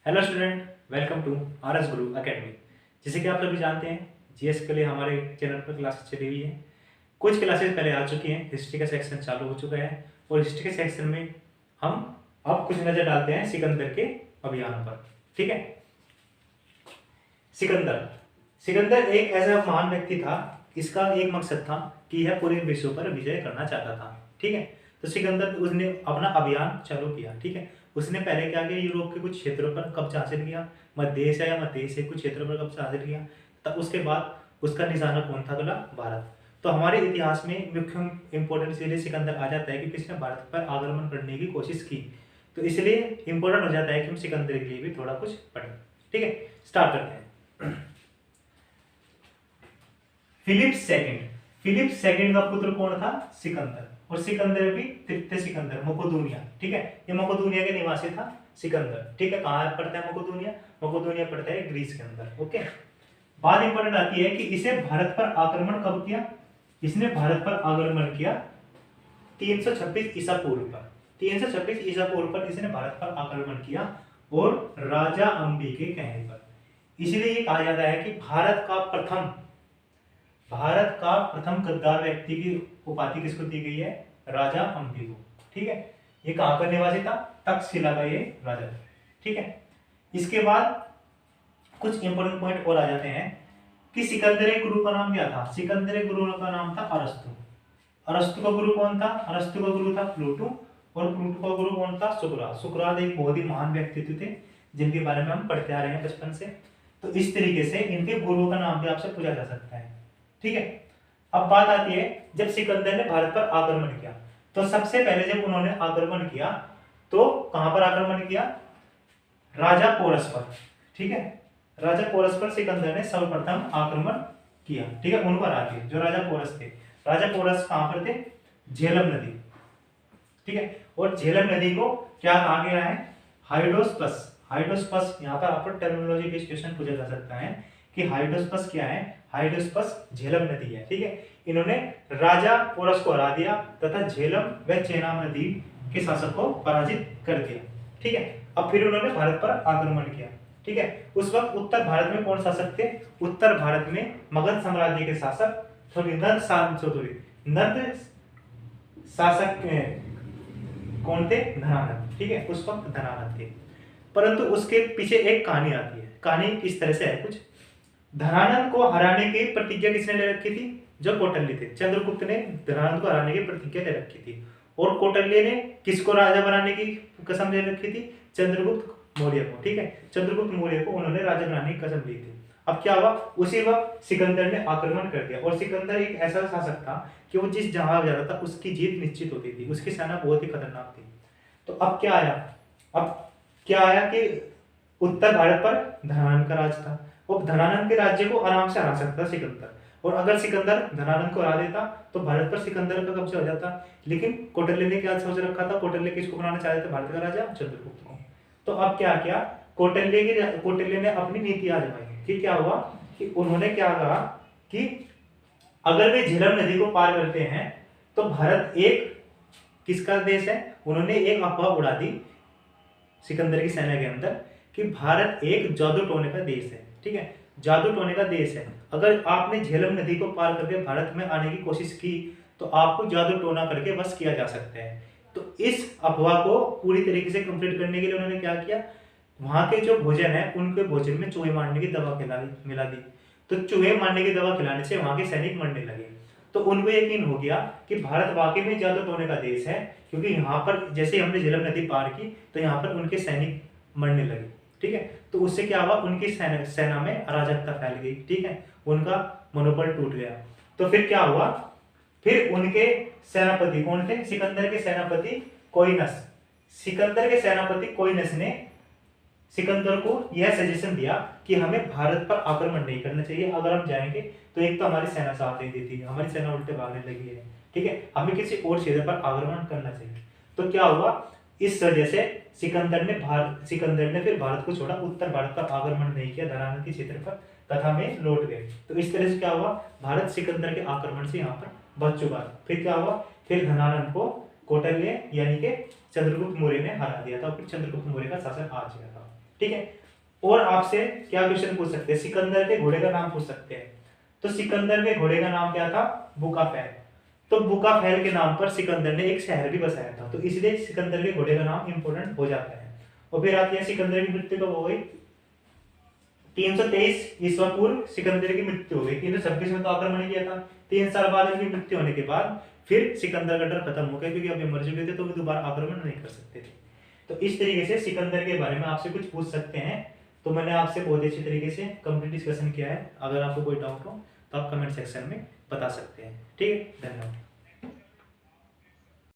Hello student, welcome to RS Guru academy. जैसे कि आप लोग भी जानते हैं, जीएस के लिए हमारे चैनल पर क्लासेस चली हुई है। कुछ क्लासेस पहले आ चुकी हैं, हिस्ट्री का सेक्शन चालू हो चुका है और हिस्ट्री के सेक्शन में हम अब कुछ नज़र डालते हैं सिकंदर के अभियानों पर। ठीक है। सिकंदर सिकंदर एक ऐसा महान व्यक्ति था, इसका एक मकसद था कि यह पूरे विश्व पर विजय करना चाहता था। ठीक है। तो सिकंदर उसने अपना अभियान चालू किया। ठीक है। उसने पहले क्या किया, यूरोप के कुछ क्षेत्रों पर कब्जा हासिल किया, मध्य एशिया या मध्य एशिया कुछ क्षेत्रों पर कब्जा हासिल किया। तब उसके बाद उसका निशाना कौन था? अगला भारत। तो हमारे इतिहास में मुख्य इंपॉर्टेंट इसलिए सिकंदर आ जाता है कि किसने भारत पर आक्रमण करने की कोशिश की। तो इसलिए इंपॉर्टेंट हो जाता है कि हम सिकंदर के लिए भी थोड़ा कुछ पढ़ें। ठीक है, स्टार्ट करते हैं। फिलिप सेकंड का पुत्र कौन था? सिकंदर। और सिकंदर भी तृतीय सिकंदर, मकोदोनिया। ठीक है, ये मकोदोनिया के निवासी था सिकंदर। ठीक है, कहाँ पड़ता है मकोदोनिया? मकोदोनिया पड़ता है ग्रीस के अंदर। ओके, बात इंपॉर्टेंट आती है कि इसे भारत पर आक्रमण कब किया? इसने भारत पर आक्रमण किया 326 ईसा पूर्व पर। 326 ईसा पूर्व पर इसने भारत पर आक्रमण किया और राजा अंबी के कहने पर। इसलिए ये कहा जाता है कि भारत का प्रथम गद्दार व्यक्ति की उपाधि किसको दी गई है? राजा अंबी को। ठीक है, ये कहां पर निवासी था? तक्षशिला का ये राजा। ठीक है, इसके बाद कुछ इंपोर्टेंट पॉइंट और आ जाते हैं कि सिकंदर के गुरु का नाम क्या था? सिकंदर के गुरु का नाम था अरस्तु। अरस्तु का गुरु कौन था? अरस्तु का गुरु था प्लूटो और प्लूटो का गुरु कौन था? सुकरात। सुकरात एक बहुत ही महान व्यक्तित्व थे जिनके बारे में हम पढ़ते आ रहे हैं बचपन से। तो इस तरीके से इनके गुरुओं का नाम भी आपसे पूछा जा सकता है। ठीक है, अब बात आती है जब सिकंदर ने भारत पर आक्रमण किया, तो सबसे पहले जब उन्होंने आक्रमण किया तो कहां पर आक्रमण किया? राजा पोरस पर। ठीक है, राजा पोरस पर सिकंदर ने सर्वप्रथम आक्रमण किया। ठीक है, उन पर आके जो राजा पोरस थे। राजा पोरस कहां पर थे? झेलम नदी। ठीक है, और झेलम नदी को क्या कहा गया है? हाइड्रोस्पस। हाइड्रोस्पस यहाँ पर आपको टर्मिनोलॉजी के क्वेश्चन पूछा जा सकता है कि हाइड्रोस्पस क्या है? हाइड्रोस्पस झेलम नदी है। ठीक है, इन्होंने राजा पोरस को हरा दिया तथा झेलम व चेनाब नदी के शासक को पराजित कर दिया। ठीक है, अब फिर उन्होंने भारत पर आक्रमण किया। ठीक है, उस वक्त उत्तर भारत में कौन शासक थे? उत्तर भारत में मगध साम्राज्य के शासक नंद शासक कौन थे? धनानंद। ठीक है, उस वक्त धनानंद थे। परंतु उसके पीछे एक कहानी आती है। कहानी इस तरह से है कुछ। धनानंद को हराने की प्रतिज्ञा किसने ले रखी थी? जो कौटिल्य थे। चंद्रगुप्त ने धनानंद को हराने की प्रतिज्ञा ले रखी थी और कौटिल्य ने किसको राजा बनाने की कसम ले रखी थी? चंद्रगुप्त मौर्य को। ठीक है, चंद्रगुप्त मौर्य को उन्होंने राजा बनाने की कसम ली थी। अब क्या हुआ? उसी वक्त सिकंदर ने आक्रमण कर दिया और सिकंदर एक ऐसा शासक था कि वो जिस जहां जाता था उसकी जीत निश्चित होती थी। उसकी सेना बहुत ही खतरनाक थी। तो अब क्या आया कि उत्तर भारत पर धनानंद का राज था और धनानंद के राज्य को आराम से हरा सकता सिकंदर। और अगर सिकंदर धनानंद को हरा देता तो भारत पर सिकंदर का कब्जा हो जाता। लेकिन कौटिल्य ने क्या सोच रखा था? कौटिल्य किसको बनाना चाहते थे भारत का राजा? चंद्रगुप्त को। तो अब क्या किया कौटिल्य ने अपनी नीति आजमाई कि क्या हुआ कि उन्होंने क्या कहा कि अगर वे झेलम नदी को पार करते हैं तो भारत एक किसका देश है? उन्होंने एक अफवाह उड़ा दी सिकंदर की सेना के अंदर कि भारत एक जादू टोने का देश है। ठीक है, जादू टोने का देश है। अगर आपने झेलम नदी को पार करके भारत में आने की कोशिश की तो आपको जादू टोना करके बस किया जा सकता है। तो इस अफवाह को पूरी तरीके से कंप्लीट करने के लिए उन्होंने क्या किया? वहां के जो भोजन है उनके भोजन में चूहे मारने की दवा मिला दी। तो चूहे मारने की दवा खिलाने से वहां के सैनिक मरने लगे। तो उनको यकीन हो गया कि भारत वाकई में जादू टोने का देश है, क्योंकि यहाँ पर जैसे हमने झेलम नदी पार की तो यहाँ पर उनके सैनिक मरने लगे। ठीक है, तो उससे क्या हुआ? उनकी सेना में अराजकता फैल गई। ठीक है, उनका मनोबल टूट गया। तो फिर क्या हुआ? फिर उनके सेनापति कौन थे? सिकंदर के सेनापति कोइनस ने सिकंदर को यह सजेशन दिया कि हमें भारत पर आक्रमण नहीं करना चाहिए। अगर हम जाएंगे तो एक तो हमारी सेना साथ नहीं देती है, हमारी सेना उल्टे भागने लगी है। ठीक है, हमें किसी और क्षेत्र पर आक्रमण करना चाहिए। तो क्या हुआ? इस वजह से सिकंदर ने फिर भारत को छोड़ा, उत्तर भारत पर आक्रमण नहीं किया धनानंद के क्षेत्र पर, तथा में लौट गए। तो इस तरह से क्या हुआ? भारत सिकंदर के आक्रमण से यहाँ पर बच चुका। फिर क्या हुआ? फिर धनानंद को कौटिल्य यानी कि चंद्रगुप्त मौर्य ने हरा दिया था। फिर चंद्रगुप्त मौर्य का शासन आ चुका था। ठीक है। और आपसे क्या क्वेश्चन पूछ सकते हैं, सिकंदर के घोड़े का नाम पूछ सकते हैं। तो सिकंदर के घोड़े का नाम क्या था, बुकाफैल। तो बुकाफैल के नाम पर सिकंदर ने एक शहर भी बसाया था, तो इसलिए सिकंदर के घोड़े का नाम इंपॉर्टेंट हो जाता है। और फिर आती है सिकंदर की मृत्यु कब हो गई, 323 ईस्वी पूर्व सिकंदर की मृत्यु हो गई। 326 में तो आक्रमण किया था, 3 साल बाद इनकी मृत्यु होने के बाद फिर सिकंदर का डर खत्म हो गया, क्योंकि अब ये मर चुके थे तो वो दोबारा आक्रमण नहीं कर सकते थे। तो इस तरीके से सिकंदर के बारे में आपसे कुछ पूछ सकते हैं। तो मैंने आपसे बहुत अच्छी तरीके से कंप्लीट डिस्कशन किया है। अगर आपको कोई डाउट हो तो आप कमेंट सेक्शन में बता सकते हैं। ठीक है, धन्यवाद।